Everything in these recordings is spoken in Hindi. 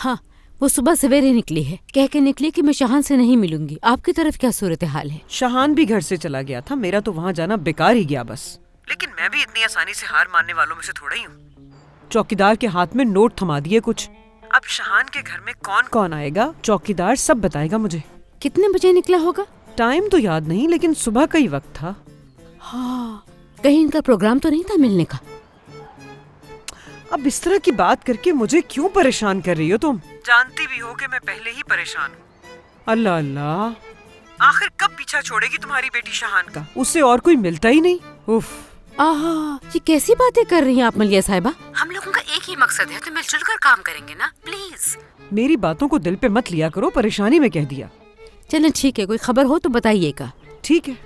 हाँ, वो सुबह सवेरे निकली है, कह के निकली कि मैं शाहान से नहीं मिलूंगी। आपकी तरफ क्या सूरत हाल है? शाहान भी घर से चला गया था, मेरा तो वहाँ जाना बेकार ही गया बस। लेकिन मैं भी इतनी आसानी से हार मानने वालों में से थोड़ा ही हूँ। चौकीदार के हाथ में नोट थमा दिए कुछ। अब शाहान के घर में कौन कौन आएगा, चौकीदार सब बताएगा मुझे। कितने बजे निकला होगा? टाइम तो याद नहीं, लेकिन सुबह का ही वक्त था। हाँ, कहीं इनका प्रोग्राम तो नहीं था मिलने का? अब इस तरह की बात करके मुझे क्यों परेशान कर रही हो तुम? जानती भी हो कि मैं पहले ही परेशान हूँ। अल्लाह अल्लाह, आखिर कब पीछा छोड़ेगी तुम्हारी बेटी शाहान का? उससे और कोई मिलता ही नहीं। उफ। आहा, ये कैसी बातें कर रही हैं आप मलिया साहिबा? हम लोगों का एक ही मकसद है, तो मिलजुल कर काम करेंगे ना, प्लीज। मेरी बातों को दिल पे मत लिया करो, परेशानी में कह दिया। चलें ठीक है, कोई खबर हो तो बताइएगा। ठीक है।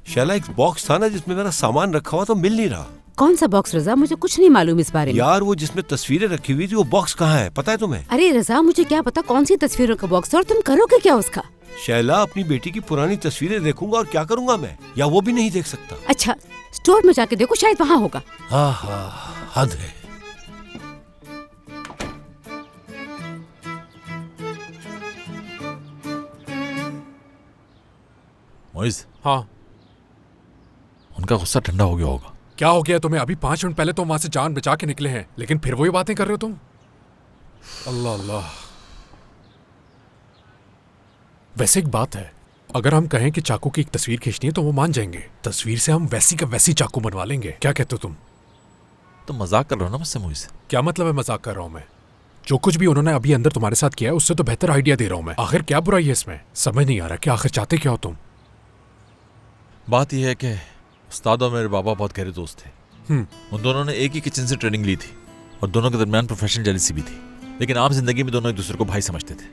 शैला, एक बॉक्स था ना जिसमें मेरा सामान रखा हुआ, तो मिल नहीं रहा। कौन सा बॉक्स रजा? मुझे कुछ नहीं मालूम इस बारे में। यार, वो जिसमें तस्वीरें रखी हुई थी, वो बॉक्स कहाँ है, पता है तुम्हें? अरे रजा, मुझे क्या पता कौन सी तस्वीरों का बॉक्स है और तुम करोगे क्या उसका? शैला, अपनी बेटी की पुरानी तस्वीरें देखूंगा और क्या करूंगा मैं, या वो भी नहीं देख सकता? अच्छा, स्टोर में जाके देखो, शायद वहाँ होगा। हाँ हाँ, हद है। मोइज, हाँ, उनका गुस्सा ठंडा हो गया होगा। क्या हो गया तुम्हें? अभी 5 मिनट पहले तो वहां से जान बचा के निकले हैं, लेकिन फिर वही बातें कर रहे हो तुम। अल्लाह अल्लाह। वैसे एक बात है, अगर हम कहें कि चाकू की एक तस्वीर खींचनी है तो वो मान जाएंगे। तस्वीर से हम वैसी का वैसी चाकू बनवा लेंगे। क्या कहते हो तुम? तो मजाक कर रहे हो ना मुझसे मोइज? क्या मतलब है मजाक कर रहा हूं मैं? जो कुछ भी उन्होंने अभी अंदर तुम्हारे साथ किया है उससे तो बेहतर आइडिया दे रहा हूं मैं। आखिर क्या बुराई है इसमें? समझ नहीं आ रहा कि आखिर चाहते क्या हो तुम। बात यह है कि उस्ताद और मेरे बाबा बहुत गहरे दोस्त थे। उन दोनों ने एक ही किचन से ट्रेनिंग ली थी और दोनों के दरमियान प्रोफेशनल जेलसी भी थी, लेकिन आम जिंदगी में दोनों एक दूसरे को भाई समझते थे।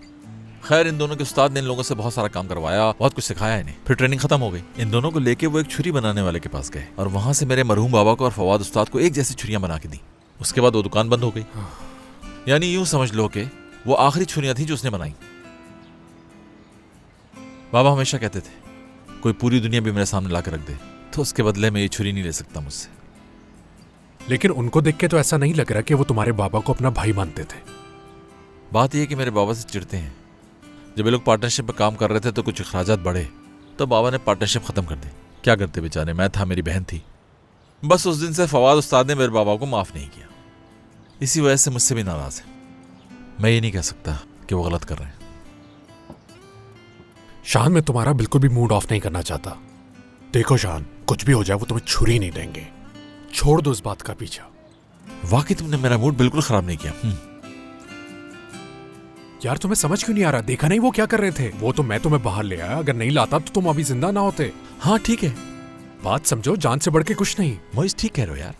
खैर, इन दोनों के उस्ताद ने इन लोगों से बहुत सारा काम करवाया, बहुत कुछ सिखाया इन्हें। फिर ट्रेनिंग खत्म हो गई। इन दोनों को लेके वो एक छुरी बनाने वाले के पास गए और वहां से मेरे मरहूम बाबा को और फवाद उस्ताद को एक जैसी छुरियां बना के दी। उसके बाद वो दुकान बंद हो गई। यानी यूं समझ लो कि वो आखिरी छुरियां थी जो उसने बनाई। बाबा हमेशा कहते थे, कोई पूरी दुनिया भी मेरे सामने ला के रख दे तो उसके बदले में ये छुरी नहीं ले सकता मुझसे। लेकिन उनको देख के तो ऐसा नहीं लग रहा कि वो तुम्हारे बाबा को अपना भाई मानते थे। बात यह है कि मेरे बाबा से चिढ़ते हैं। जब ये लोग पार्टनरशिप में काम कर रहे थे तो कुछ अखराजात बढ़े तो बाबा ने पार्टनरशिप खत्म कर दी। क्या करते बेचारे, मैं था, मेरी बहन थी। बस उस दिन से फवाद उस्ताद ने मेरे बाबा को माफ नहीं किया। इसी वजह से मुझसे भी नाराज है। मैं ये नहीं कह सकता कि वो गलत कर रहे हैं। शान, मैं तुम्हारा बिल्कुल भी मूड ऑफ नहीं करना चाहता। देखो शान, कुछ भी हो जाए वो तुम्हें छुरी नहीं देंगे। छोड़ दो इस बात का पीछा। वाकई तुमने मेरा मूड बिल्कुल खराब नहीं किया। यार, तुम्हें समझ क्यों नहीं आ रहा? देखा नहीं वो क्या कर रहे थे? वो तो मैं तुम्हें बाहर ले आया, अगर नहीं लाता तो तुम अभी जिंदा ना होते। हाँ ठीक है, बात समझो, जान से बढ़ के कुछ नहीं। मोइज ठीक कह रहे हो यार।